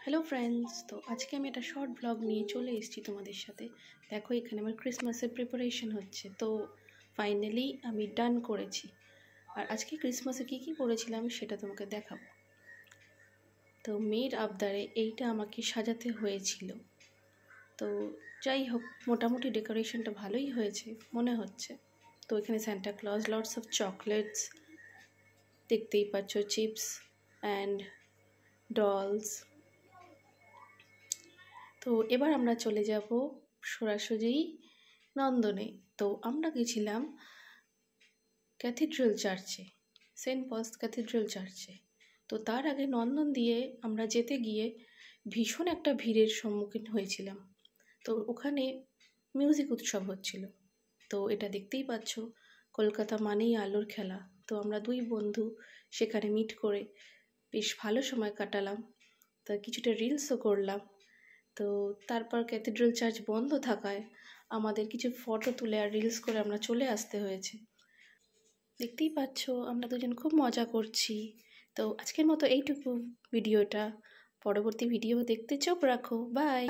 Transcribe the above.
Hello friends. तो आज के আমি একটা শর্ট ব্লগ নিয়ে চলে এসেছি তোমাদের সাথে। দেখো এখানে আমার ক্রিসমাসের প্রিপারেশন হচ্ছে। তো ফাইনালি আমি ডান করেছি। আর আজকে ক্রিসমাসে কি কি করেছিলাম সেটা তোমাকে দেখাবো। তো মেয়ের আবদারে এইটা আমাকে সাজাতে হয়েছিল। তো যাই হোক, মোটামুটি ডেকোরেশনটা ভালোই হয়েছে মনে হচ্ছে। তো এখানে Santa Claus, lots of chocolates, দেখতেই পাচ্ছ, চিপস অ্যান্ড ডলস। তো এবার আমরা চলে যাব সরাসরি নন্দনে। তো আমরা গেছিলাম ক্যাথিড্রাল চার্চে, সেন্ট পলস ক্যাথিড্রাল চার্চে। তো তার আগে নন্দন দিয়ে আমরা যেতে গিয়ে ভীষণ একটা ভিড়ের সম্মুখীন হয়েছিলাম। তো ওখানে মিউজিক উৎসব হচ্ছিল। তো এটা দেখতেই পাচ্ছ, কলকাতা মানেই আলোর খেলা। তো আমরা দুই বন্ধু সেখানে মিট করে বেশ ভালো সময় কাটালাম। তো কিছুটা রিলসও করলাম। তো তারপর ক্যাথিড্রাল চার্চ বন্ধ থাকায় আমাদের কিছু ফটো তুলে আর রিলস করে আমরা চলে আসতে হয়েছে। দেখতেই পাচ্ছ আমরা দুজন খুব মজা করছি। তো আজকের মতো এইটুকু ভিডিওটা। পরবর্তী ভিডিও দেখতে চোখ রাখো। বাই।